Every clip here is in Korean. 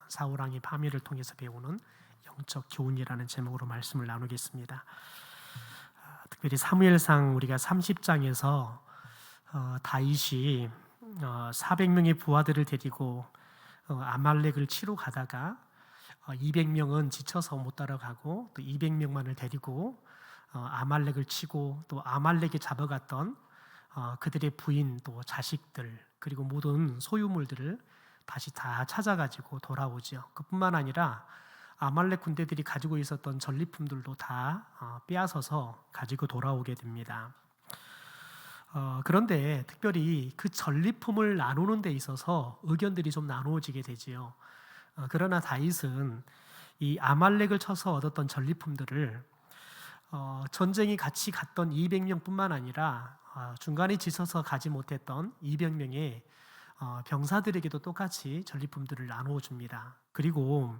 사울왕의 파멸을 통해서 배우는 영적 교훈이라는 제목으로 말씀을 나누겠습니다. 특별히 사무엘상 우리가 30장에서 다윗이 400명의 부하들을 데리고 아말렉을 치러 가다가 200명은 지쳐서 못 따라가고 또 200명만을 데리고 아말렉을 치고 또 아말렉이 잡아갔던 그들의 부인 또 자식들 그리고 모든 소유물들을 다시 다 찾아가지고 돌아오죠. 그뿐만 아니라 아말렉 군대들이 가지고 있었던 전리품들도 다 빼앗아서 가지고 돌아오게 됩니다. 그런데 특별히 그 전리품을 나누는 데 있어서 의견들이 좀 나누어지게 되지요. 그러나 다윗은 이 아말렉을 쳐서 얻었던 전리품들을 전쟁이 같이 갔던 200명뿐만 아니라 중간에 지쳐서 가지 못했던 200명의 병사들에게도 똑같이 전리품들을 나누어 줍니다. 그리고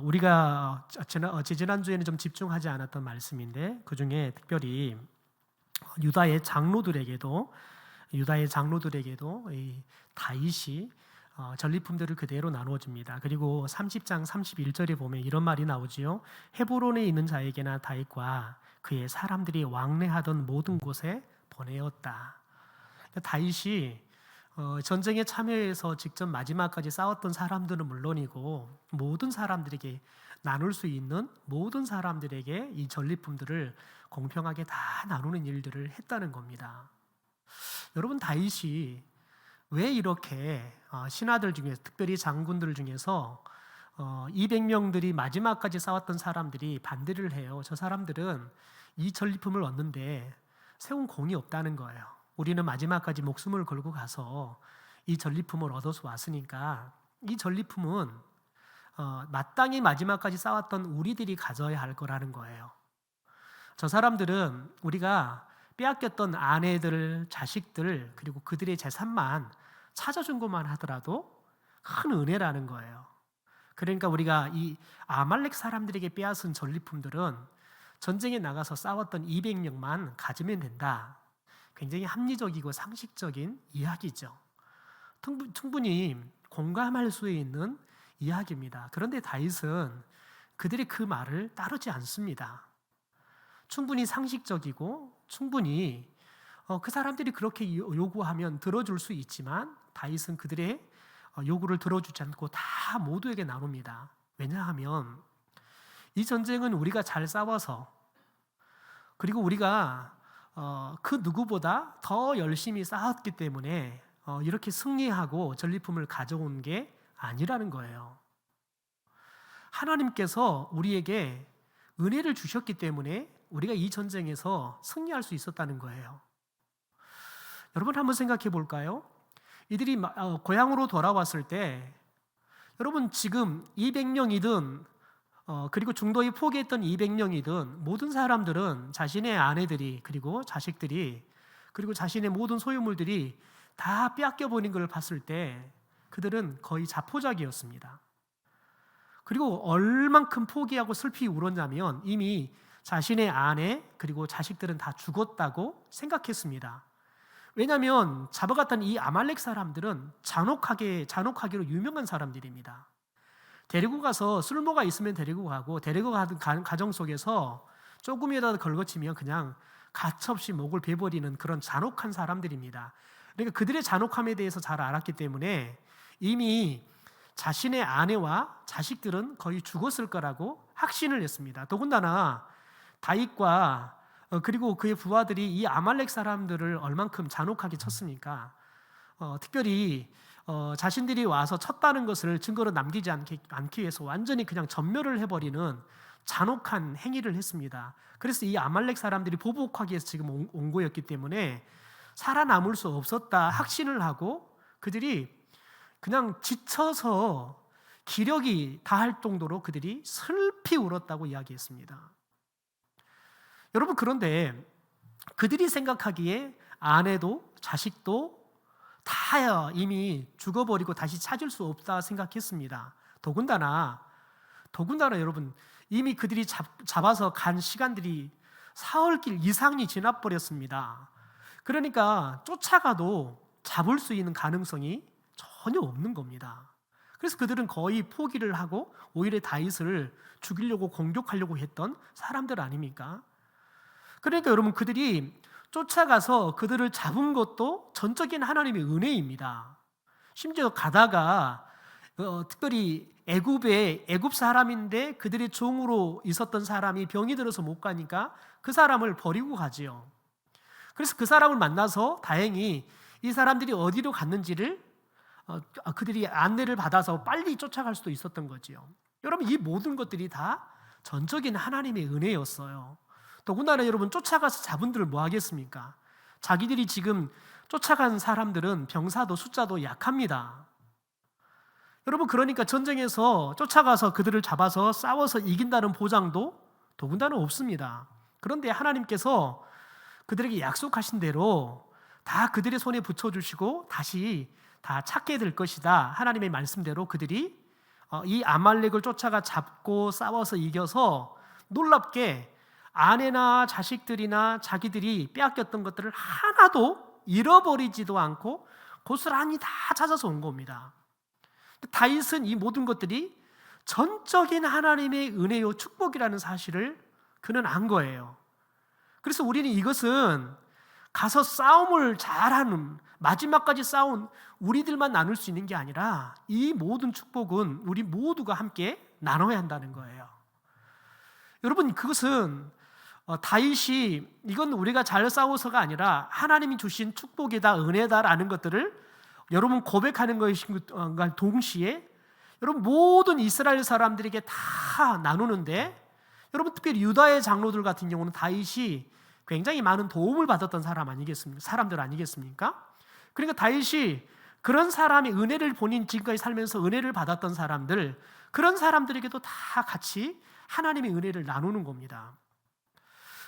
우리가 지난주에는 좀 집중하지 않았던 말씀인데 그 중에 특별히 유다의 장로들에게도 이 다윗이 전리품들을 그대로 나누어 줍니다. 그리고 30장 31절에 보면 이런 말이 나오지요. 헤브론에 있는 자에게나 다윗과 그의 사람들이 왕래하던 모든 곳에 보내었다. 다윗이 전쟁에 참여해서 직접 마지막까지 싸웠던 사람들은 물론이고 모든 사람들에게 나눌 수 있는 모든 사람들에게 이 전리품들을 공평하게 다 나누는 일들을 했다는 겁니다. 여러분, 다윗이 왜 이렇게 신하들 중에 특별히 장군들 중에서 200명들이 마지막까지 싸웠던 사람들이 반대를 해요. 저 사람들은 이 전리품을 얻는데 세운 공이 없다는 거예요. 우리는 마지막까지 목숨을 걸고 가서 이 전리품을 얻어서 왔으니까 이 전리품은 마땅히 마지막까지 싸웠던 우리들이 가져야 할 거라는 거예요. 저 사람들은 우리가 빼앗겼던 아내들, 자식들 그리고 그들의 재산만 찾아준 것만 하더라도 큰 은혜라는 거예요. 그러니까 우리가 이 아말렉 사람들에게 빼앗은 전리품들은 전쟁에 나가서 싸웠던 200명만 가지면 된다. 굉장히 합리적이고 상식적인 이야기죠. 충분히 공감할 수 있는 이야기입니다. 그런데 다윗은 그들의 그 말을 따르지 않습니다. 충분히 상식적이고 충분히 그 사람들이 그렇게 요구하면 들어줄 수 있지만 다윗은 그들의 요구를 들어주지 않고 다 모두에게 나눕니다. 왜냐하면 이 전쟁은 우리가 잘 싸워서 그리고 우리가 그 누구보다 더 열심히 싸웠기 때문에 이렇게 승리하고 전리품을 가져온 게 아니라는 거예요. 하나님께서 우리에게 은혜를 주셨기 때문에 우리가 이 전쟁에서 승리할 수 있었다는 거예요. 여러분 한번 생각해 볼까요? 이들이 고향으로 돌아왔을 때 여러분 지금 200명이든 그리고 중도에 포기했던 200명이든 모든 사람들은 자신의 아내들이 그리고 자식들이 그리고 자신의 모든 소유물들이 다 빼앗겨버린 걸 봤을 때 그들은 거의 자포자기였습니다. 그리고 얼만큼 포기하고 슬피 울었냐면 이미 자신의 아내 그리고 자식들은 다 죽었다고 생각했습니다. 왜냐하면 잡아갔던 이 아말렉 사람들은 잔혹하기로 유명한 사람들입니다. 데리고 가서 쓸모가 있으면 데리고 가고 데리고 가는 가정 속에서 조금이라도 걸거치면 그냥 가차없이 목을 베버리는 그런 잔혹한 사람들입니다. 그러니까 그들의 잔혹함에 대해서 잘 알았기 때문에 이미 자신의 아내와 자식들은 거의 죽었을 거라고 확신을 했습니다. 더군다나 다윗과 그리고 그의 부하들이 이 아말렉 사람들을 얼만큼 잔혹하게 쳤습니까? 특별히 자신들이 와서 쳤다는 것을 증거로 남기지 않기 위해서 완전히 그냥 전멸을 해버리는 잔혹한 행위를 했습니다. 그래서 이 아말렉 사람들이 보복하기 위해서 지금 온 거였기 때문에 살아남을 수 없었다 확신을 하고 그들이 그냥 지쳐서 기력이 다할 정도로 그들이 슬피 울었다고 이야기했습니다. 여러분 그런데 그들이 생각하기에 아내도 자식도 다 이미 죽어버리고 다시 찾을 수 없다 생각했습니다. 더군다나 여러분 이미 그들이 잡아서 간 시간들이 사흘길 이상이 지나버렸습니다. 그러니까 쫓아가도 잡을 수 있는 가능성이 전혀 없는 겁니다. 그래서 그들은 거의 포기를 하고 오히려 다윗을 죽이려고 공격하려고 했던 사람들 아닙니까? 그러니까 여러분, 그들이 쫓아가서 그들을 잡은 것도 전적인 하나님의 은혜입니다. 심지어 가다가 특별히 애굽 사람인데 그들의 종으로 있었던 사람이 병이 들어서 못 가니까 그 사람을 버리고 가지요. 그래서 그 사람을 만나서 다행히 이 사람들이 어디로 갔는지를 그들이 안내를 받아서 빨리 쫓아갈 수도 있었던 거지요. 여러분, 이 모든 것들이 다 전적인 하나님의 은혜였어요. 더군다나 여러분, 쫓아가서 잡은들 뭐 하겠습니까? 자기들이 지금 쫓아간 사람들은 병사도 숫자도 약합니다. 여러분, 그러니까 전쟁에서 쫓아가서 그들을 잡아서 싸워서 이긴다는 보장도 더군다나 없습니다. 그런데 하나님께서 그들에게 약속하신 대로 다 그들의 손에 붙여주시고 다시 다 찾게 될 것이다. 하나님의 말씀대로 그들이 이 아말렉을 쫓아가 잡고 싸워서 이겨서 놀랍게 아내나 자식들이나 자기들이 빼앗겼던 것들을 하나도 잃어버리지도 않고 고스란히 다 찾아서 온 겁니다. 다윗은 이 모든 것들이 전적인 하나님의 은혜요 축복이라는 사실을 그는 안 거예요. 그래서 우리는 이것은 가서 싸움을 잘하는, 마지막까지 싸운 우리들만 나눌 수 있는 게 아니라 이 모든 축복은 우리 모두가 함께 나눠야 한다는 거예요. 여러분, 그것은 다윗이 이건 우리가 잘 싸워서가 아니라 하나님이 주신 축복이다, 은혜다라는 것들을 여러분 고백하는 것과 동시에 여러분 모든 이스라엘 사람들에게 다 나누는데, 여러분 특별히 유다의 장로들 같은 경우는 다윗이 굉장히 많은 도움을 받았던 사람들 아니겠습니까? 그러니까 다윗이 그런 사람의 은혜를, 본인 지금까지 살면서 은혜를 받았던 사람들, 그런 사람들에게도 다 같이 하나님의 은혜를 나누는 겁니다.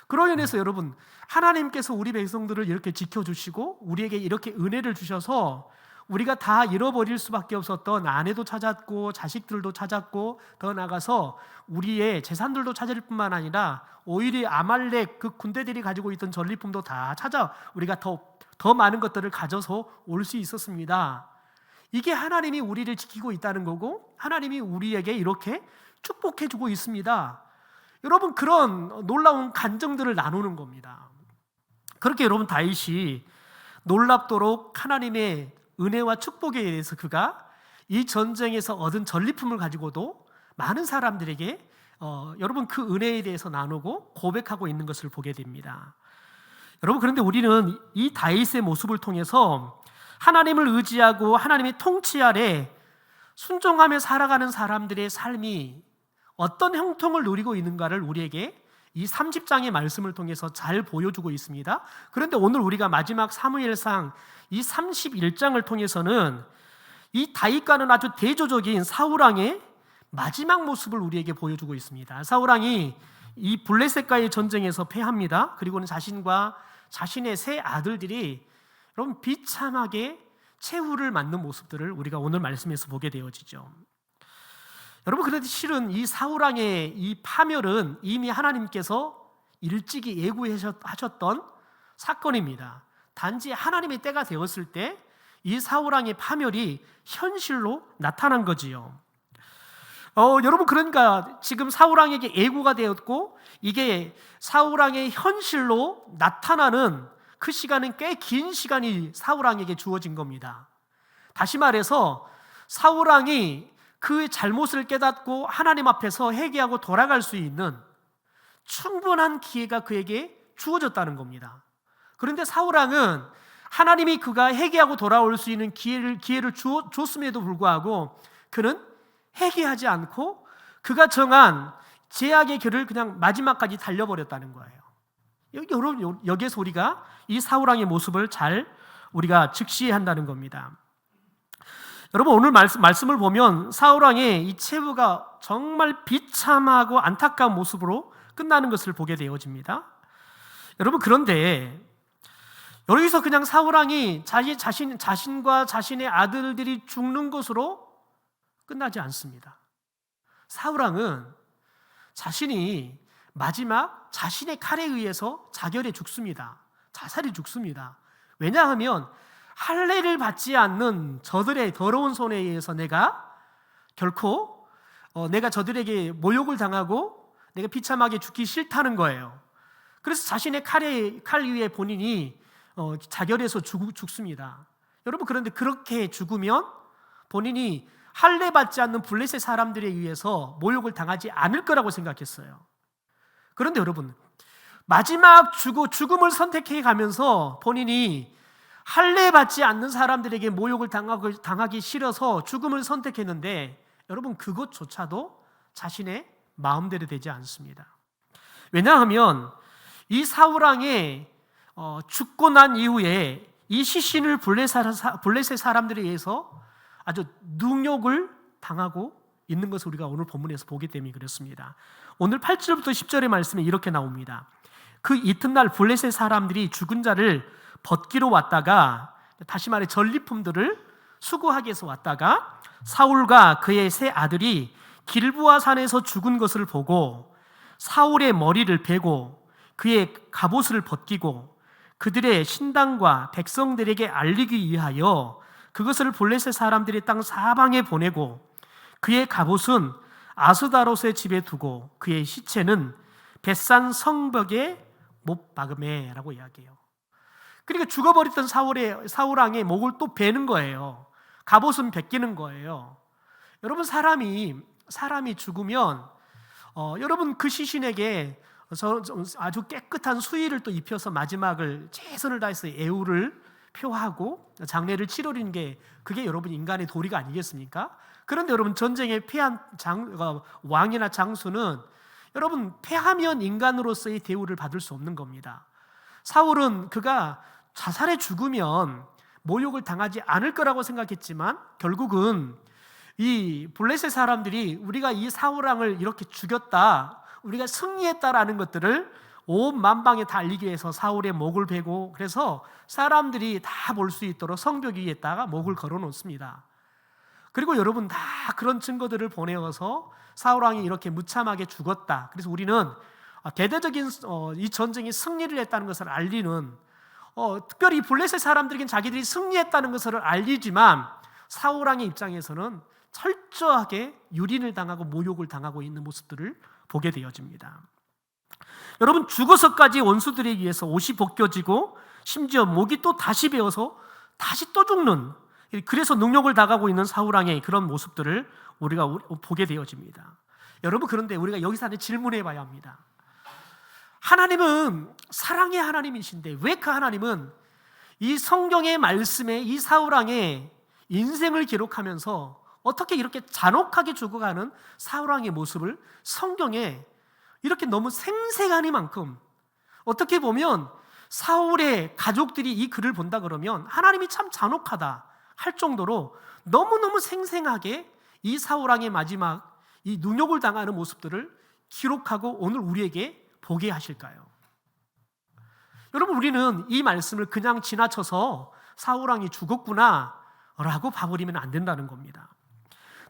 그로 인해서 여러분, 하나님께서 우리 백성들을 이렇게 지켜주시고 우리에게 이렇게 은혜를 주셔서 우리가 다 잃어버릴 수밖에 없었던 아내도 찾았고 자식들도 찾았고 더 나아가서 우리의 재산들도 찾을 뿐만 아니라 오히려 아말렉 그 군대들이 가지고 있던 전리품도 다 찾아 우리가 더 많은 것들을 가져서 올 수 있었습니다. 이게 하나님이 우리를 지키고 있다는 거고 하나님이 우리에게 이렇게 축복해 주고 있습니다. 여러분, 그런 놀라운 간증들을 나누는 겁니다. 그렇게 여러분, 다윗이 놀랍도록 하나님의 은혜와 축복에 대해서 그가 이 전쟁에서 얻은 전리품을 가지고도 많은 사람들에게 여러분 그 은혜에 대해서 나누고 고백하고 있는 것을 보게 됩니다. 여러분, 그런데 우리는 이 다윗의 모습을 통해서 하나님을 의지하고 하나님의 통치 아래 순종하며 살아가는 사람들의 삶이 어떤 형통을 누리고 있는가를 우리에게 이 30장의 말씀을 통해서 잘 보여주고 있습니다. 그런데 오늘 우리가 마지막 사무엘상 이 31장을 통해서는 이 다윗과는 아주 대조적인 사울왕의 마지막 모습을 우리에게 보여주고 있습니다. 사울왕이 이 블레셋과의 전쟁에서 패합니다. 그리고는 자신과 자신의 세 아들들이 여러분 비참하게 최후를 맞는 모습들을 우리가 오늘 말씀에서 보게 되어지죠. 여러분, 그런데 실은 이 사울왕의 이 파멸은 이미 하나님께서 일찍이 예고하셨던 사건입니다. 단지 하나님의 때가 되었을 때 이 사울왕의 파멸이 현실로 나타난 거지요. 여러분, 그러니까 지금 사울왕에게 예고가 되었고 이게 사울왕의 현실로 나타나는 그 시간은 꽤 긴 시간이 사울왕에게 주어진 겁니다. 다시 말해서 사울왕이 그 잘못을 깨닫고 하나님 앞에서 회개하고 돌아갈 수 있는 충분한 기회가 그에게 주어졌다는 겁니다. 그런데 사울왕은 하나님이 그가 회개하고 돌아올 수 있는 기회를 줬음에도 불구하고 그는 회개하지 않고 그가 정한 제약의 길을 그냥 마지막까지 달려버렸다는 거예요. 여러분, 여기에서 우리가 이 사울왕의 모습을 잘 우리가 직시해야 한다는 겁니다. 여러분, 오늘 말씀을 보면 사울왕의 이 최후가 정말 비참하고 안타까운 모습으로 끝나는 것을 보게 되어집니다. 여러분, 그런데 여기서 그냥 사울왕이 자신과 자신의 아들들이 죽는 것으로 끝나지 않습니다. 사울왕은 자신이 마지막 자신의 칼에 의해서 자결해 죽습니다. 자살해 죽습니다. 왜냐하면 할례를 받지 않는 저들의 더러운 손에 의해서 내가 결코 내가 저들에게 모욕을 당하고 내가 비참하게 죽기 싫다는 거예요. 그래서 자신의 칼 위에 본인이 자결해서 죽습니다. 여러분, 그런데 그렇게 죽으면 본인이 할례받지 않는 블레셋 사람들에 의해서 모욕을 당하지 않을 거라고 생각했어요. 그런데 여러분, 마지막 죽음을 선택해 가면서 본인이 할례받지 않는 사람들에게 모욕을 당하기 싫어서 죽음을 선택했는데, 여러분, 그것조차도 자신의 마음대로 되지 않습니다. 왜냐하면 이 사울왕의 죽고 난 이후에 이 시신을 블레셋 사람들에 의해서 아주 능욕을 당하고 있는 것을 우리가 오늘 본문에서 보기 때문에 그렇습니다. 오늘 8절부터 10절의 말씀에 이렇게 나옵니다. 그 이튿날 블레셋 사람들이 죽은 자를 벗기러 왔다가, 다시 말해 전리품들을 수거하기 위해서 왔다가, 사울과 그의 세 아들이 길보아 산에서 죽은 것을 보고 사울의 머리를 베고 그의 갑옷을 벗기고 그들의 신당과 백성들에게 알리기 위하여 그것을 블레셋 사람들의 땅 사방에 보내고 그의 갑옷은 아스다롯의 집에 두고 그의 시체는 벳산 성벽에 못 박음해라고 이야기해요. 그러니까 죽어버렸던 사울왕의 목을 또 베는 거예요. 갑옷은 벗기는 거예요. 여러분, 사람이 죽으면 여러분 그 시신에게 아주 깨끗한 수의를 또 입혀서 마지막을 최선을 다해서 애우를 표하고 장례를 치르는 게 그게 여러분 인간의 도리가 아니겠습니까? 그런데 여러분, 전쟁에 패한 왕이나 장수는 여러분 패하면 인간으로서의 대우를 받을 수 없는 겁니다. 사울은 그가 자살해 죽으면 모욕을 당하지 않을 거라고 생각했지만 결국은 이 블레셋 사람들이 우리가 이 사울왕을 이렇게 죽였다, 우리가 승리했다라는 것들을 온 만방에 다 알리기 위해서 사울의 목을 베고, 그래서 사람들이 다 볼 수 있도록 성벽 위에다가 목을 걸어 놓습니다. 그리고 여러분, 다 그런 증거들을 보내어서 사울왕이 이렇게 무참하게 죽었다, 그래서 우리는 대대적인 이 전쟁에 승리를 했다는 것을 알리는, 특별히 블레셋 사람들에게는 자기들이 승리했다는 것을 알리지만 사울왕의 입장에서는 철저하게 유린을 당하고 모욕을 당하고 있는 모습들을 보게 되어집니다. 여러분, 죽어서까지 원수들에 의해서 옷이 벗겨지고 심지어 목이 또 다시 베어서 다시 또 죽는, 그래서 능력을 당하고 있는 사울왕의 그런 모습들을 우리가 보게 되어집니다. 여러분, 그런데 우리가 여기서 하나 질문해 봐야 합니다. 하나님은 사랑의 하나님이신데 왜 그 하나님은 이 성경의 말씀에 이 사울왕의 인생을 기록하면서 어떻게 이렇게 잔혹하게 죽어가는 사울왕의 모습을 성경에 이렇게 너무 생생하니만큼, 어떻게 보면 사울의 가족들이 이 글을 본다 그러면 하나님이 참 잔혹하다 할 정도로 너무너무 생생하게 이 사울왕의 마지막 이 능욕을 당하는 모습들을 기록하고 오늘 우리에게 보게 하실까요? 여러분, 우리는 이 말씀을 그냥 지나쳐서 사울왕이 죽었구나 라고 봐버리면 안 된다는 겁니다.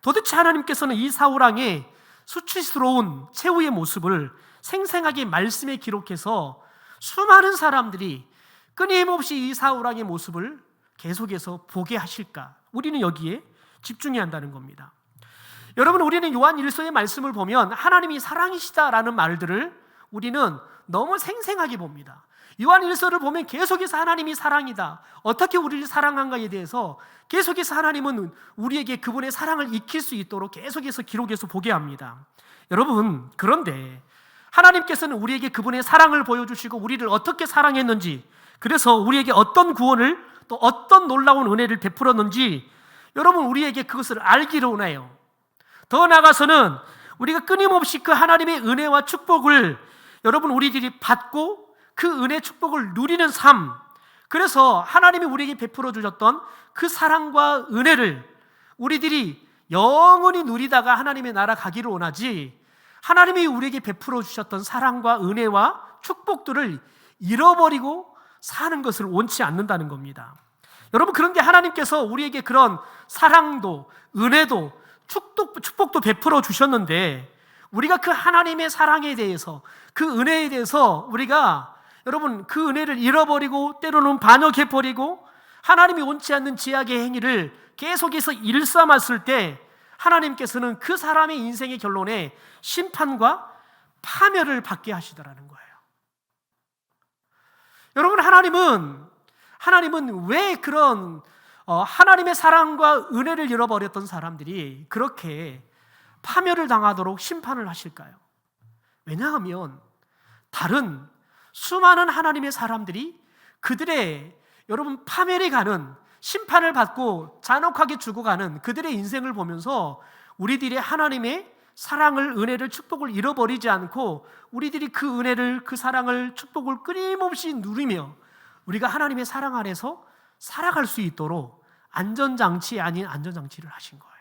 도대체 하나님께서는 이 사울왕의 수치스러운 최후의 모습을 생생하게 말씀에 기록해서 수많은 사람들이 끊임없이 이 사울왕의 모습을 계속해서 보게 하실까? 우리는 여기에 집중해야 한다는 겁니다. 여러분, 우리는 요한 1서의 말씀을 보면 하나님이 사랑이시다라는 말들을 우리는 너무 생생하게 봅니다. 요한 1서를 보면 계속해서 하나님이 사랑이다, 어떻게 우리를 사랑한가에 대해서 계속해서 하나님은 우리에게 그분의 사랑을 익힐 수 있도록 계속해서 기록해서 보게 합니다. 여러분, 그런데 하나님께서는 우리에게 그분의 사랑을 보여주시고 우리를 어떻게 사랑했는지, 그래서 우리에게 어떤 구원을 또 어떤 놀라운 은혜를 베풀었는지 여러분 우리에게 그것을 알기를 원해요. 더 나아가서는 우리가 끊임없이 그 하나님의 은혜와 축복을 여러분 우리들이 받고 그 은혜 축복을 누리는 삶, 그래서 하나님이 우리에게 베풀어 주셨던 그 사랑과 은혜를 우리들이 영원히 누리다가 하나님의 나라 가기를 원하지, 하나님이 우리에게 베풀어 주셨던 사랑과 은혜와 축복들을 잃어버리고 사는 것을 원치 않는다는 겁니다. 여러분, 그런데 하나님께서 우리에게 그런 사랑도 은혜도 축복도 베풀어 주셨는데 우리가 그 하나님의 사랑에 대해서, 그 은혜에 대해서 우리가 여러분 그 은혜를 잃어버리고 때로는 반역해버리고 하나님이 원치 않는 죄악의 행위를 계속해서 일삼았을 때 하나님께서는 그 사람의 인생의 결론에 심판과 파멸을 받게 하시더라는 거예요. 여러분, 하나님은 왜 그런 하나님의 사랑과 은혜를 잃어버렸던 사람들이 그렇게 파멸을 당하도록 심판을 하실까요? 왜냐하면 다른 수많은 하나님의 사람들이 그들의 여러분 파멸에 가는, 심판을 받고 잔혹하게 죽어가는 그들의 인생을 보면서 우리들이 하나님의 사랑을, 은혜를, 축복을 잃어버리지 않고 우리들이 그 은혜를, 그 사랑을, 축복을 끊임없이 누리며 우리가 하나님의 사랑 안에서 살아갈 수 있도록 안전장치 아닌 안전장치를 하신 거예요.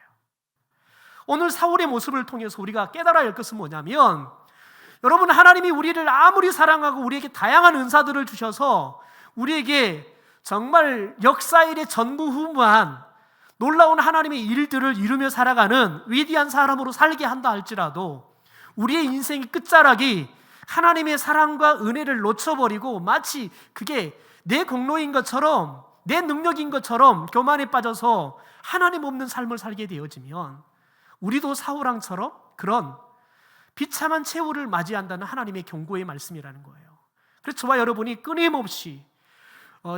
오늘 사울의 모습을 통해서 우리가 깨달아야 할 것은 뭐냐면, 여러분, 하나님이 우리를 아무리 사랑하고 우리에게 다양한 은사들을 주셔서 우리에게 정말 역사 일의 전무후무한 놀라운 하나님의 일들을 이루며 살아가는 위대한 사람으로 살게 한다 할지라도 우리의 인생의 끝자락이 하나님의 사랑과 은혜를 놓쳐버리고 마치 그게 내 공로인 것처럼, 내 능력인 것처럼 교만에 빠져서 하나님 없는 삶을 살게 되어지면 우리도 사울왕처럼 그런 비참한 최후를 맞이한다는 하나님의 경고의 말씀이라는 거예요. 그래서 저와 여러분이 끊임없이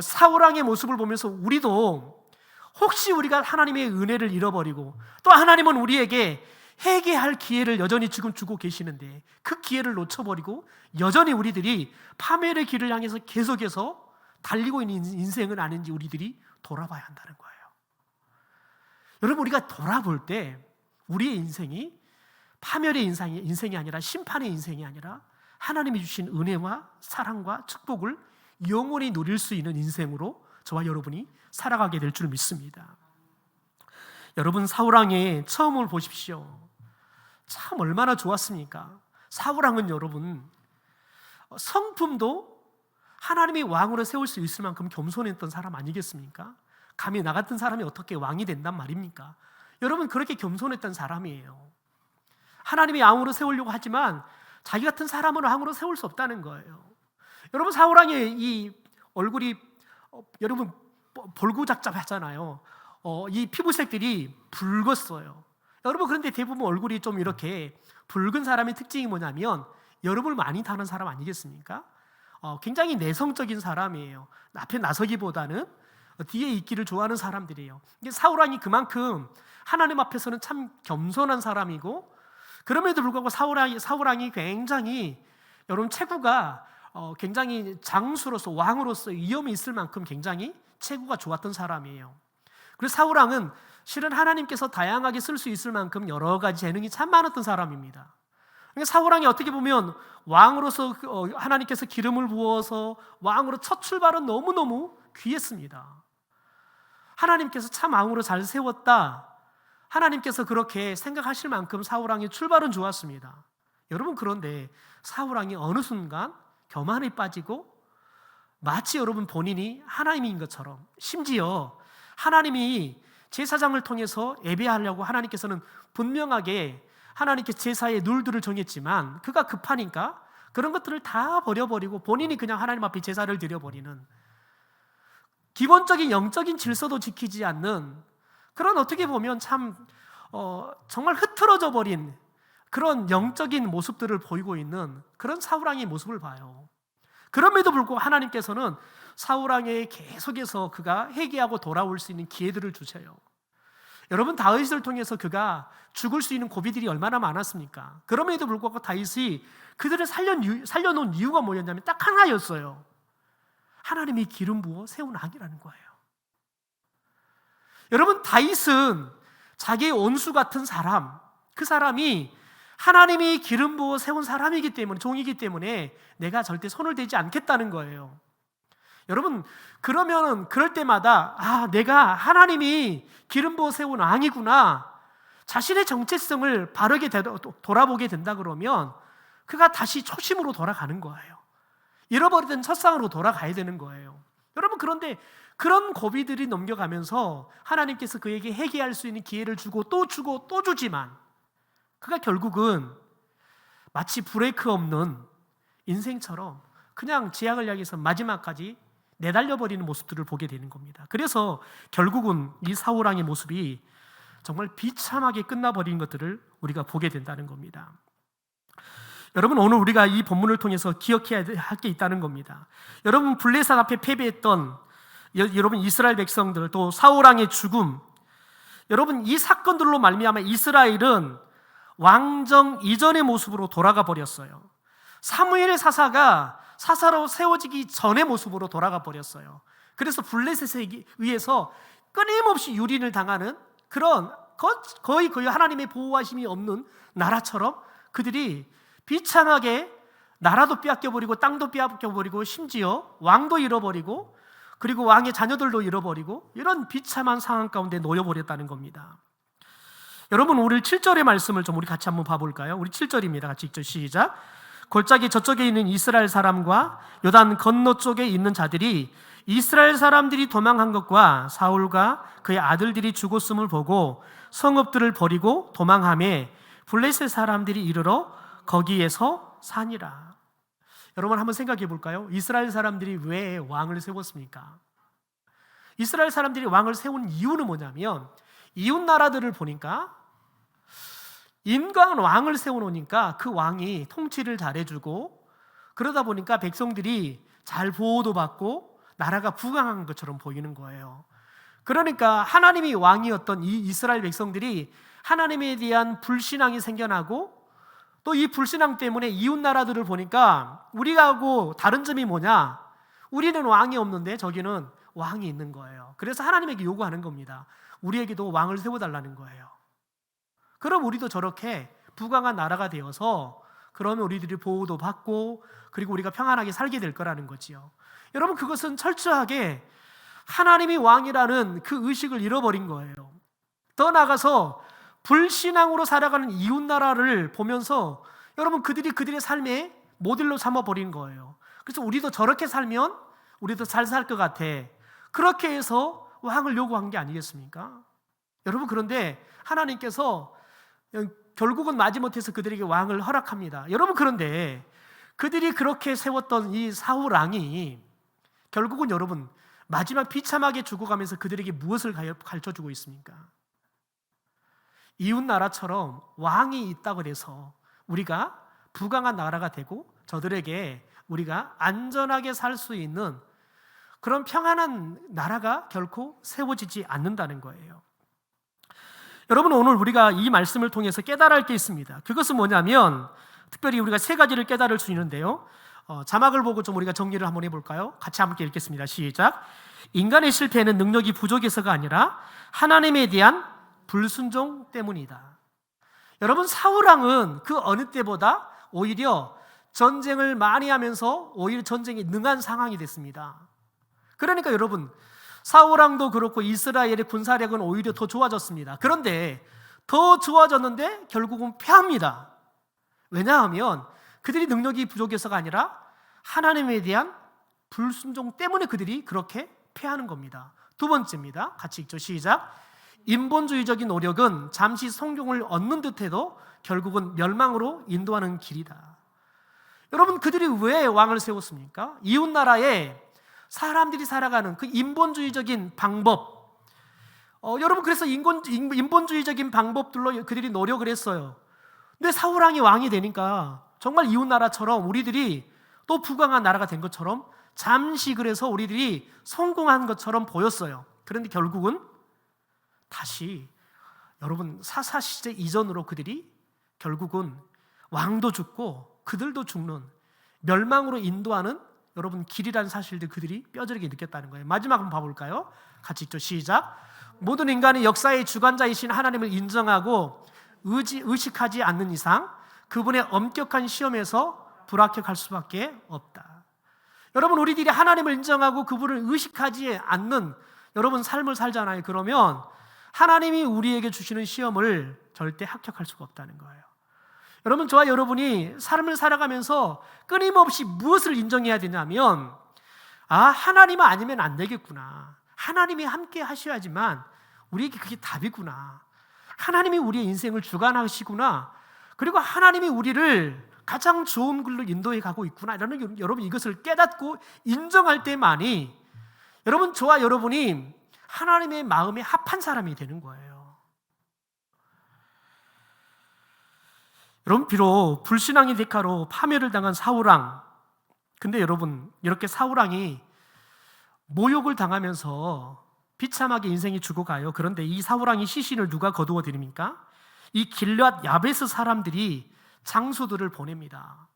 사울왕의 모습을 보면서 우리도 혹시 우리가 하나님의 은혜를 잃어버리고 또 하나님은 우리에게 회개할 기회를 여전히 지금 주고 계시는데 그 기회를 놓쳐버리고 여전히 우리들이 파멸의 길을 향해서 계속해서 달리고 있는 인생은 아닌지 우리들이 돌아봐야 한다는 거예요. 여러분, 우리가 돌아볼 때 우리의 인생이 파멸의 인생이 아니라 심판의 인생이 아니라 하나님이 주신 은혜와 사랑과 축복을 영원히 누릴 수 있는 인생으로 저와 여러분이 살아가게 될 줄 믿습니다. 여러분, 사울왕의 처음을 보십시오. 참 얼마나 좋았습니까? 사울왕은 여러분 성품도 하나님이 왕으로 세울 수 있을 만큼 겸손했던 사람 아니겠습니까? 감히 나 같은 사람이 어떻게 왕이 된단 말입니까? 여러분, 그렇게 겸손했던 사람이에요. 하나님이 왕으로 세우려고 하지만 자기 같은 사람은 왕으로 세울 수 없다는 거예요. 여러분, 사울왕의 이 얼굴이 여러분 볼구작잡하잖아요. 이 피부색들이 붉었어요. 여러분, 그런데 대부분 얼굴이 좀 이렇게 붉은 사람의 특징이 뭐냐면 여름을 많이 타는 사람 아니겠습니까? 굉장히 내성적인 사람이에요. 앞에 나서기보다는 뒤에 있기를 좋아하는 사람들이에요. 사울왕이 그만큼 하나님 앞에서는 참 겸손한 사람이고, 그럼에도 불구하고 사울왕이 굉장히 여러분 체구가 굉장히 장수로서 왕으로서 위엄이 있을 만큼 굉장히 체구가 좋았던 사람이에요. 그래서 사울왕은 실은 하나님께서 다양하게 쓸 수 있을 만큼 여러 가지 재능이 참 많았던 사람입니다. 그러니까 사울왕이 어떻게 보면 왕으로서 하나님께서 기름을 부어서 왕으로 첫 출발은 너무너무 귀했습니다. 하나님께서 참 왕으로 잘 세웠다, 하나님께서 그렇게 생각하실 만큼 사울왕의 출발은 좋았습니다. 여러분, 그런데 사울왕이 어느 순간 교만에 빠지고 마치 여러분 본인이 하나님인 것처럼, 심지어 하나님이 제사장을 통해서 예배하려고 하나님께서는 분명하게 하나님께서 제사의 룰들을 정했지만 그가 급하니까 그런 것들을 다 버려버리고 본인이 그냥 하나님 앞에 제사를 드려버리는, 기본적인 영적인 질서도 지키지 않는 그런, 어떻게 보면 참 정말 흐트러져 버린 그런 영적인 모습들을 보이고 있는 그런 사울왕의 모습을 봐요. 그럼에도 불구하고 하나님께서는 사울왕에게 계속해서 그가 회개하고 돌아올 수 있는 기회들을 주셔요. 여러분, 다윗을 통해서 그가 죽을 수 있는 고비들이 얼마나 많았습니까? 그럼에도 불구하고 다윗이 그들을 살려놓은 이유가 뭐였냐면 딱 하나였어요. 하나님이 기름 부어 세운 왕이라는 거예요. 여러분, 다윗은 자기의 원수 같은 사람, 그 사람이 하나님이 기름 부어 세운 사람이기 때문에, 종이기 때문에 내가 절대 손을 대지 않겠다는 거예요. 여러분, 그러면 그럴 때마다 내가 하나님이 기름 부어 세운 왕이구나, 자신의 정체성을 바르게 돌아보게 된다 그러면 그가 다시 초심으로 돌아가는 거예요. 잃어버리던 첫상으로 돌아가야 되는 거예요. 여러분, 그런데 그런 고비들이 넘겨가면서 하나님께서 그에게 회개할 수 있는 기회를 주고 또 주지만 그가 결국은 마치 브레이크 없는 인생처럼 그냥 재앙을 향해서 마지막까지 내달려버리는 모습들을 보게 되는 겁니다. 그래서 결국은 이 사울왕의 모습이 정말 비참하게 끝나버린 것들을 우리가 보게 된다는 겁니다. 여러분, 오늘 우리가 이 본문을 통해서 기억해야 할 게 있다는 겁니다. 여러분, 블레셋 앞에 패배했던 여러분 이스라엘 백성들, 또 사울 왕의 죽음, 여러분 이 사건들로 말미암아 이스라엘은 왕정 이전의 모습으로 돌아가 버렸어요. 사무엘의 사사가 사사로 세워지기 전의 모습으로 돌아가 버렸어요. 그래서 블레셋에 의해서 끊임없이 유린을 당하는 그런 거의 하나님의 보호하심이 없는 나라처럼 그들이 비참하게 나라도 빼앗겨버리고 땅도 빼앗겨버리고 심지어 왕도 잃어버리고 그리고 왕의 자녀들도 잃어버리고 이런 비참한 상황 가운데 놓여버렸다는 겁니다. 여러분, 오늘 7절의 말씀을 좀 우리 같이 한번 봐볼까요? 우리 7절입니다. 같이 읽죠. 시작. 골짜기 저쪽에 있는 이스라엘 사람과 요단 건너 쪽에 있는 자들이 이스라엘 사람들이 도망한 것과 사울과 그의 아들들이 죽었음을 보고 성읍들을 버리고 도망하며 블레셋 사람들이 이르러 거기에서 사니라. 여러분, 한번 생각해 볼까요? 이스라엘 사람들이 왜 왕을 세웠습니까? 이스라엘 사람들이 왕을 세운 이유는 뭐냐면 이웃 나라들을 보니까 인간 왕을 세워놓으니까 그 왕이 통치를 잘해주고 그러다 보니까 백성들이 잘 보호도 받고 나라가 부강한 것처럼 보이는 거예요. 그러니까 하나님이 왕이었던 이 이스라엘 백성들이 하나님에 대한 불신앙이 생겨나고 또 이 불신앙 때문에 이웃 나라들을 보니까 우리하고 다른 점이 뭐냐? 우리는 왕이 없는데 저기는 왕이 있는 거예요. 그래서 하나님에게 요구하는 겁니다. 우리에게도 왕을 세워달라는 거예요. 그럼 우리도 저렇게 부강한 나라가 되어서 그러면 우리들이 보호도 받고 그리고 우리가 평안하게 살게 될 거라는 거지요. 여러분, 그것은 철저하게 하나님이 왕이라는 그 의식을 잃어버린 거예요. 더 나아가서 불신앙으로 살아가는 이웃 나라를 보면서 여러분 그들이 그들의 삶의 모델로 삼아버린 거예요. 그래서 우리도 저렇게 살면 우리도 잘 살 것 같아. 그렇게 해서 왕을 요구한 게 아니겠습니까? 여러분, 그런데 하나님께서 결국은 마지못해서 그들에게 왕을 허락합니다. 여러분, 그런데 그들이 그렇게 세웠던 이 사울 왕이 결국은 여러분 마지막 비참하게 죽어가면서 그들에게 무엇을 가르쳐주고 있습니까? 이웃 나라처럼 왕이 있다고 해서 우리가 부강한 나라가 되고 저들에게 우리가 안전하게 살 수 있는 그런 평안한 나라가 결코 세워지지 않는다는 거예요. 여러분, 오늘 우리가 이 말씀을 통해서 깨달을 게 있습니다. 그것은 뭐냐면 특별히 우리가 세 가지를 깨달을 수 있는데요. 자막을 보고 좀 우리가 정리를 한번 해볼까요? 같이 함께 읽겠습니다. 시작. 인간의 실패는 능력이 부족해서가 아니라 하나님에 대한 불순종 때문이다. 여러분, 사울왕은 그 어느 때보다 오히려 전쟁을 많이 하면서 오히려 전쟁에 능한 상황이 됐습니다. 그러니까 여러분, 사울왕도 그렇고 이스라엘의 군사력은 오히려 더 좋아졌습니다. 그런데 더 좋아졌는데 결국은 패합니다. 왜냐하면 그들이 능력이 부족해서가 아니라 하나님에 대한 불순종 때문에 그들이 그렇게 패하는 겁니다. 두 번째입니다. 같이 읽죠. 시작. 인본주의적인 노력은 잠시 성공을 얻는 듯해도 결국은 멸망으로 인도하는 길이다. 여러분, 그들이 왜 왕을 세웠습니까? 이웃 나라에 사람들이 살아가는 그 인본주의적인 방법, 여러분, 그래서 인본주의적인 방법들로 그들이 노력을 했어요. 근데 사울왕이 왕이 되니까 정말 이웃 나라처럼 우리들이 또 부강한 나라가 된 것처럼 잠시 그래서 우리들이 성공한 것처럼 보였어요. 그런데 결국은 다시 여러분 사사시대 이전으로 그들이 결국은 왕도 죽고 그들도 죽는 멸망으로 인도하는 여러분 길이라는 사실들 그들이 뼈저리게 느꼈다는 거예요. 마지막 한번 봐볼까요? 같이 읽죠. 시작. 모든 인간이 역사의 주관자이신 하나님을 인정하고 의식하지 않는 이상 그분의 엄격한 시험에서 불합격할 수밖에 없다. 여러분, 우리들이 하나님을 인정하고 그분을 의식하지 않는 여러분 삶을 살잖아요. 그러면 하나님이 우리에게 주시는 시험을 절대 합격할 수가 없다는 거예요. 여러분, 저와 여러분이 삶을 살아가면서 끊임없이 무엇을 인정해야 되냐면 하나님 아니면 안 되겠구나. 하나님이 함께 하셔야지만 우리에게 그게 답이구나. 하나님이 우리의 인생을 주관하시구나. 그리고 하나님이 우리를 가장 좋은 길로 인도해 가고 있구나. 여러분, 이것을 깨닫고 인정할 때만이 여러분, 저와 여러분이 하나님의 마음에 합한 사람이 되는 거예요. 여러분, 비록 불신앙의 대가로 파멸을 당한 사울왕, 근데 여러분, 이렇게 사울왕이 모욕을 당하면서 비참하게 인생이 죽어가요. 그런데 이 사울왕의 시신을 누가 거두어 드립니까? 이 길앗 야베스 사람들이 장수들을 보냅니다.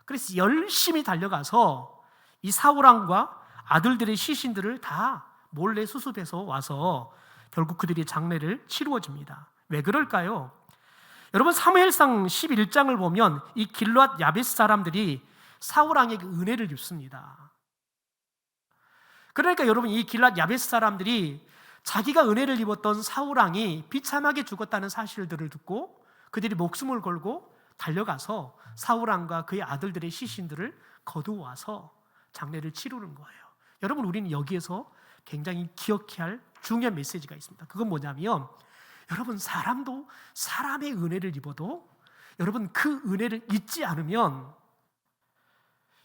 그래서 열심히 달려가서 이 사울왕과 아들들의 시신들을 다 몰래 수습해서 와서 결국 그들이 장례를 치루어 줍니다. 왜 그럴까요? 여러분, 사무엘상 11장을 보면 이 길앗 야베스 사람들이 사울왕에게 은혜를 입습니다. 그러니까 여러분, 이 길앗 야베스 사람들이 자기가 은혜를 입었던 사울왕이 비참하게 죽었다는 사실들을 듣고 그들이 목숨을 걸고 달려가서 사울왕과 그의 아들들의 시신들을 거두어와서 장례를 치르는 거예요. 여러분, 우리는 여기에서 굉장히 기억해야 할 중요한 메시지가 있습니다. 그건 뭐냐면, 여러분, 사람도 사람의 은혜를 입어도 여러분, 그 은혜를 잊지 않으면,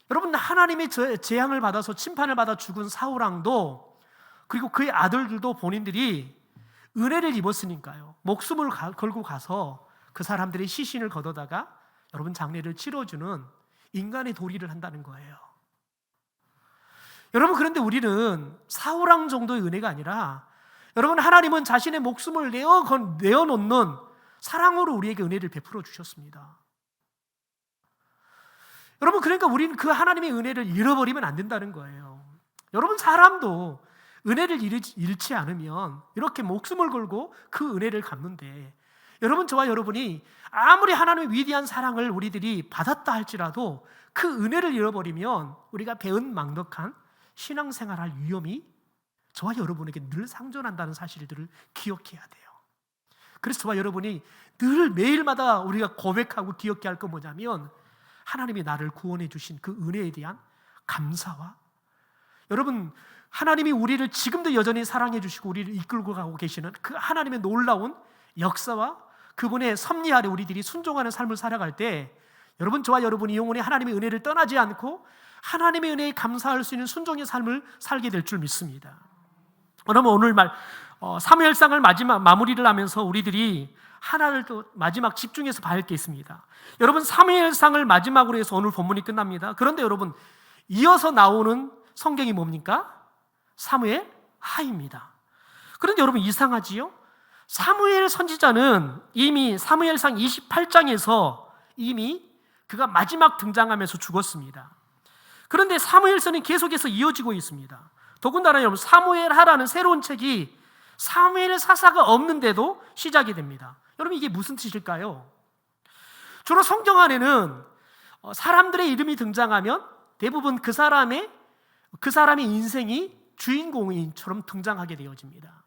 여러분, 하나님의 재앙을 받아서 심판을 받아 죽은 사울왕도 그리고 그의 아들들도 본인들이 은혜를 입었으니까요, 목숨을 걸고 가서 그 사람들의 시신을 거둬다가 여러분 장례를 치러주는 인간의 도리를 한다는 거예요. 여러분, 그런데 우리는 사울왕 정도의 은혜가 아니라, 여러분, 하나님은 자신의 목숨을 내어놓는 사랑으로 우리에게 은혜를 베풀어 주셨습니다. 여러분, 그러니까 우리는 그 하나님의 은혜를 잃어버리면 안 된다는 거예요. 여러분, 사람도 은혜를 잃지 않으면 이렇게 목숨을 걸고 그 은혜를 갚는데, 여러분, 저와 여러분이 아무리 하나님의 위대한 사랑을 우리들이 받았다 할지라도 그 은혜를 잃어버리면 우리가 배은망덕한 신앙생활할 위험이 저와 여러분에게 늘 상존한다는 사실들을 기억해야 돼요. 그래서 저와 여러분이 늘 매일마다 우리가 고백하고 기억해야 할 건 뭐냐면, 하나님이 나를 구원해 주신 그 은혜에 대한 감사와, 여러분, 하나님이 우리를 지금도 여전히 사랑해 주시고 우리를 이끌고 가고 계시는 그 하나님의 놀라운 역사와 그분의 섭리 아래 우리들이 순종하는 삶을 살아갈 때, 여러분, 저와 여러분이 영원히 하나님의 은혜를 떠나지 않고 하나님의 은혜에 감사할 수 있는 순종의 삶을 살게 될 줄 믿습니다. 그러면 오늘 사무엘상을 마무리를 하면서 우리들이 하나를 또 마지막 집중해서 봐야 할 게 있습니다. 여러분, 사무엘상을 마지막으로 해서 오늘 본문이 끝납니다. 그런데 여러분, 이어서 나오는 성경이 뭡니까? 사무엘 하입니다. 그런데 여러분, 이상하지요? 사무엘 선지자는 이미 사무엘상 28장에서 이미 그가 마지막 등장하면서 죽었습니다. 그런데 사무엘서는 계속해서 이어지고 있습니다. 더군다나 여러분, 사무엘하라는 새로운 책이 사무엘 사사가 없는데도 시작이 됩니다. 여러분, 이게 무슨 뜻일까요? 주로 성경 안에는 사람들의 이름이 등장하면 대부분 그 사람의 인생이 주인공인처럼 등장하게 되어집니다.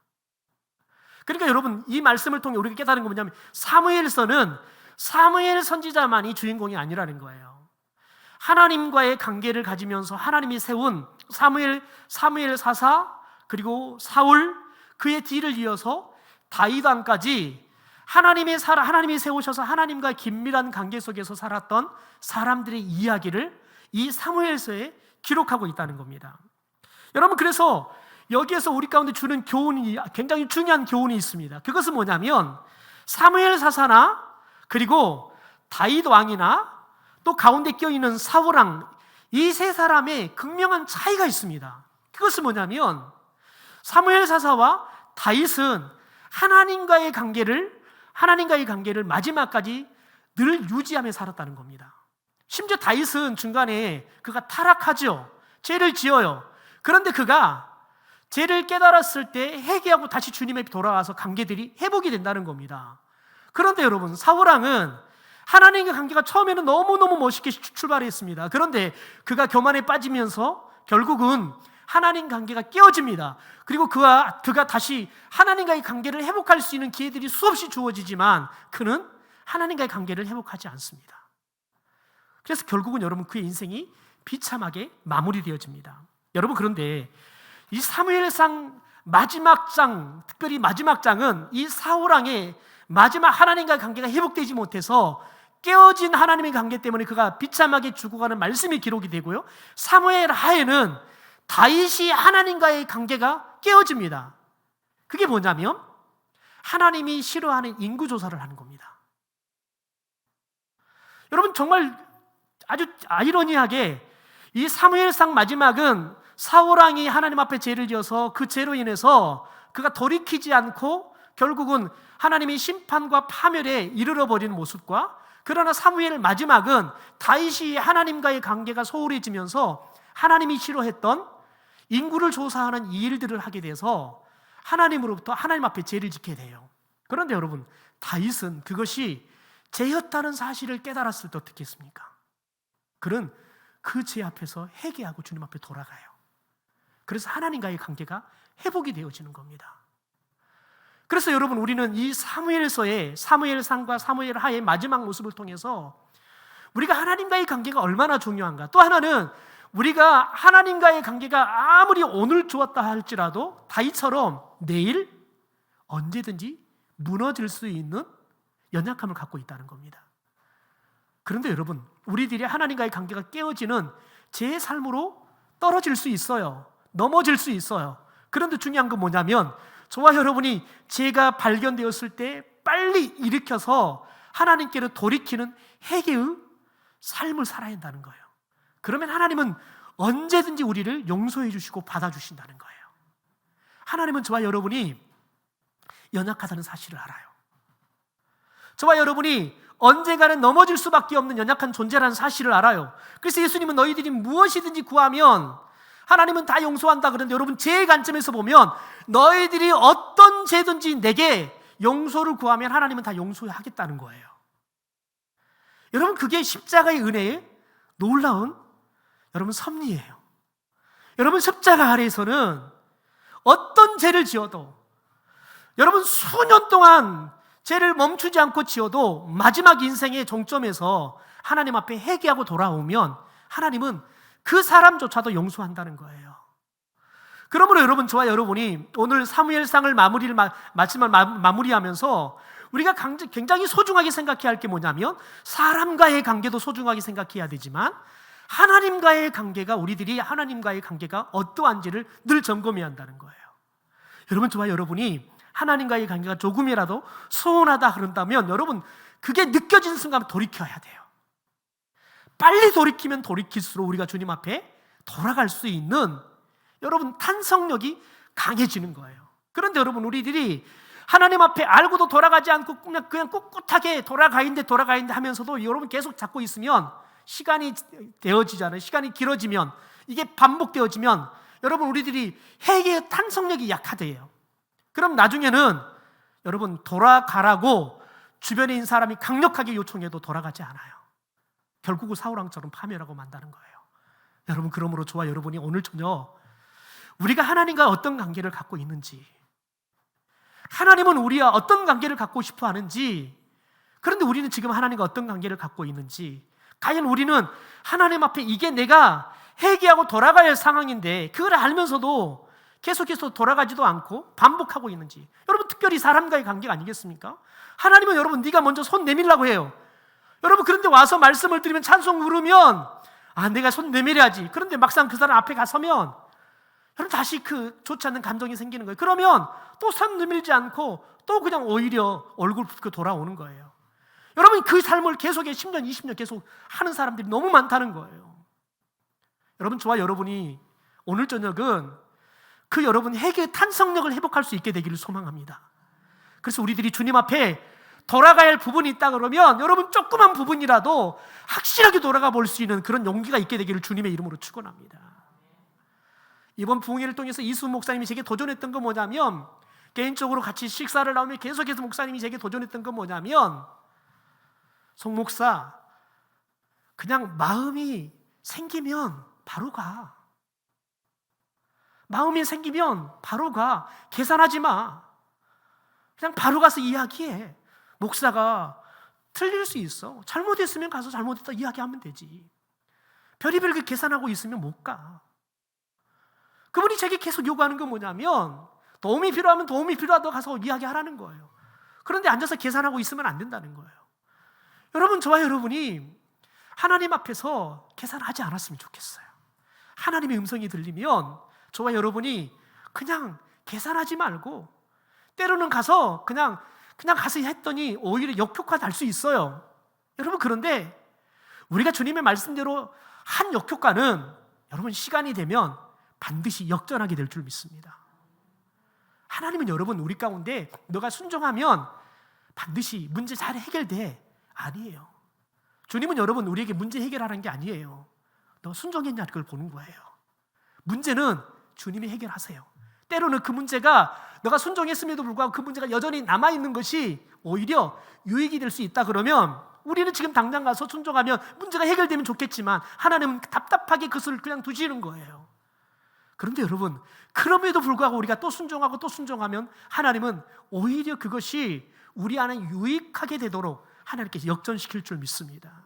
그러니까 여러분, 이 말씀을 통해 우리가 깨달은 건 뭐냐면, 사무엘서는 사무엘 선지자만이 주인공이 아니라는 거예요. 하나님과의 관계를 가지면서 하나님이 세운 사무엘 사사, 그리고 사울, 그의 뒤를 이어서 다윗 왕까지 하나님이 세우셔서 하나님과 긴밀한 관계 속에서 살았던 사람들의 이야기를 이 사무엘서에 기록하고 있다는 겁니다. 여러분, 그래서 여기에서 우리 가운데 주는 교훈이, 굉장히 중요한 교훈이 있습니다. 그것은 뭐냐면, 사무엘 사사나 그리고 다윗 왕이나 또 가운데 껴있는 사울 왕, 이 세 사람의 극명한 차이가 있습니다. 그것은 뭐냐면, 사무엘 사사와 다윗은 하나님과의 관계를 마지막까지 늘 유지하며 살았다는 겁니다. 심지어 다윗은 중간에 그가 타락하죠. 죄를 지어요. 그런데 그가 죄를 깨달았을 때 회개하고 다시 주님에게 돌아와서 관계들이 회복이 된다는 겁니다. 그런데 여러분, 사울왕은 하나님과 관계가 처음에는 너무너무 멋있게 출발했습니다. 그런데 그가 교만에 빠지면서 결국은 하나님 관계가 깨어집니다. 그리고 그가 다시 하나님과의 관계를 회복할 수 있는 기회들이 수없이 주어지지만 그는 하나님과의 관계를 회복하지 않습니다. 그래서 결국은 여러분, 그의 인생이 비참하게 마무리되어집니다. 여러분, 그런데 이 사무엘상 마지막 장, 특별히 마지막 장은 이 사울왕의 마지막 하나님과의 관계가 회복되지 못해서 깨어진 하나님의 관계 때문에 그가 비참하게 죽어가는 말씀이 기록이 되고요, 사무엘 하에는 다윗이 하나님과의 관계가 깨어집니다. 그게 뭐냐면 하나님이 싫어하는 인구조사를 하는 겁니다. 여러분 정말 아주 아이러니하게 이 사무엘상 마지막은 사울 왕이 하나님 앞에 죄를 지어서 그 죄로 인해서 그가 돌이키지 않고 결국은 하나님의 심판과 파멸에 이르러 버리는 모습과, 그러나 사무엘 마지막은 다윗이 하나님과의 관계가 소홀해지면서 하나님이 싫어했던 인구를 조사하는 이 일들을 하게 돼서 하나님으로부터 하나님 앞에 죄를 짓게 돼요. 그런데 여러분, 다윗은 그것이 죄였다는 사실을 깨달았을 때 어떻게 했습니까? 그는 그 죄 앞에서 회개하고 주님 앞에 돌아가요. 그래서 하나님과의 관계가 회복이 되어지는 겁니다. 그래서 여러분, 우리는 이 사무엘서의 사무엘상과 사무엘하의 마지막 모습을 통해서 우리가 하나님과의 관계가 얼마나 중요한가, 또 하나는 우리가 하나님과의 관계가 아무리 오늘 좋았다 할지라도 다윗처럼 내일 언제든지 무너질 수 있는 연약함을 갖고 있다는 겁니다. 그런데 여러분, 우리들이 하나님과의 관계가 깨어지는 제 삶으로 떨어질 수 있어요. 넘어질 수 있어요. 그런데 중요한 건 뭐냐면, 저와 여러분이 죄가 발견되었을 때 빨리 일으켜서 하나님께로 돌이키는 회개의 삶을 살아야 한다는 거예요. 그러면 하나님은 언제든지 우리를 용서해 주시고 받아주신다는 거예요. 하나님은 저와 여러분이 연약하다는 사실을 알아요. 저와 여러분이 언젠가는 넘어질 수밖에 없는 연약한 존재라는 사실을 알아요. 그래서 예수님은 너희들이 무엇이든지 구하면 하나님은 다 용서한다 그러는데, 여러분, 제 관점에서 보면 너희들이 어떤 죄든지 내게 용서를 구하면 하나님은 다 용서하겠다는 거예요. 여러분, 그게 십자가의 은혜의 놀라운 여러분 섭리예요. 여러분, 십자가 아래에서는 어떤 죄를 지어도, 여러분 수년 동안 죄를 멈추지 않고 지어도 마지막 인생의 종점에서 하나님 앞에 회개하고 돌아오면 하나님은 그 사람조차도 용서한다는 거예요. 그러므로 여러분, 저와 여러분이 오늘 사무엘상을 말씀을 마무리하면서 우리가 굉장히 소중하게 생각해야 할 게 뭐냐면, 사람과의 관계도 소중하게 생각해야 되지만 하나님과의 관계가, 우리들이 하나님과의 관계가 어떠한지를 늘 점검해야 한다는 거예요. 여러분, 저와 여러분이 하나님과의 관계가 조금이라도 소원하다 그런다면 여러분, 그게 느껴지는 순간 돌이켜야 돼요. 빨리 돌이키면 돌이킬수록 우리가 주님 앞에 돌아갈 수 있는 여러분 탄성력이 강해지는 거예요. 그런데 여러분, 우리들이 하나님 앞에 알고도 돌아가지 않고 그냥 꿋꿋하게 돌아가는데 하면서도 여러분 계속 잡고 있으면 시간이 되어지잖아요. 시간이 길어지면, 이게 반복되어지면 여러분, 우리들이 회개의 탄성력이 약화돼요. 그럼 나중에는 여러분, 돌아가라고 주변에 있는 사람이 강력하게 요청해도 돌아가지 않아요. 결국은 사울왕처럼 파멸하고 만다는 거예요. 여러분, 그러므로 저와 여러분이 오늘 저녁 우리가 하나님과 어떤 관계를 갖고 있는지, 하나님은 우리와 어떤 관계를 갖고 싶어 하는지, 그런데 우리는 지금 하나님과 어떤 관계를 갖고 있는지, 과연 우리는 하나님 앞에 이게 내가 회개하고 돌아가야 할 상황인데 그걸 알면서도 계속해서 돌아가지도 않고 반복하고 있는지. 여러분, 특별히 사람과의 관계가 아니겠습니까? 하나님은 여러분, 네가 먼저 손 내밀라고 해요. 여러분, 그런데 와서 말씀을 드리면, 찬송 부르면 내가 손 내밀어야지. 그런데 막상 그 사람 앞에 가서면 여러분 다시 그 좋지 않은 감정이 생기는 거예요. 그러면 또 손 내밀지 않고 또 그냥 오히려 얼굴 붉게 돌아오는 거예요. 여러분, 그 삶을 계속해 10년, 20년 계속 하는 사람들이 너무 많다는 거예요. 여러분, 저와 여러분이 오늘 저녁은 그 여러분 회개의 탄성력을 회복할 수 있게 되기를 소망합니다. 그래서 우리들이 주님 앞에 돌아가야 할 부분이 있다 그러면 여러분, 조그만 부분이라도 확실하게 돌아가 볼 수 있는 그런 용기가 있게 되기를 주님의 이름으로 축원합니다. 이번 부흥회를 통해서 이수 목사님이 제게 도전했던 건 뭐냐면, 개인적으로 같이 식사를 나오면 계속해서 목사님이 제게 도전했던 건 뭐냐면, 송 목사, 그냥 마음이 생기면 바로 가. 마음이 생기면 바로 가. 계산하지 마. 그냥 바로 가서 이야기해. 목사가 틀릴 수 있어. 잘못했으면 가서 잘못했다 이야기하면 되지. 별의별 그 계산하고 있으면 못 가. 그분이 제게 계속 요구하는 건 뭐냐면, 도움이 필요하면 도움이 필요하다고 가서 이야기하라는 거예요. 그런데 앉아서 계산하고 있으면 안 된다는 거예요. 여러분, 저와 여러분이 하나님 앞에서 계산하지 않았으면 좋겠어요. 하나님의 음성이 들리면 저와 여러분이 그냥 계산하지 말고, 때로는 가서 그냥 가서 했더니 오히려 역효과 날 수 있어요. 여러분, 그런데 우리가 주님의 말씀대로 한 역효과는 여러분 시간이 되면 반드시 역전하게 될 줄 믿습니다. 하나님은 여러분 우리 가운데 너가 순종하면 반드시 문제 잘 해결돼. 아니에요. 주님은 여러분 우리에게 문제 해결하는 게 아니에요. 너 순종했냐 그걸 보는 거예요. 문제는 주님이 해결하세요. 때로는 그 문제가 너가 순종했음에도 불구하고 그 문제가 여전히 남아있는 것이 오히려 유익이 될 수 있다 그러면 우리는 지금 당장 가서 순종하면 문제가 해결되면 좋겠지만 하나님은 답답하게 그것을 그냥 두시는 거예요. 그런데 여러분 그럼에도 불구하고 우리가 또 순종하고 또 순종하면 하나님은 오히려 그것이 우리 안에 유익하게 되도록 하나님께서 역전시킬 줄 믿습니다.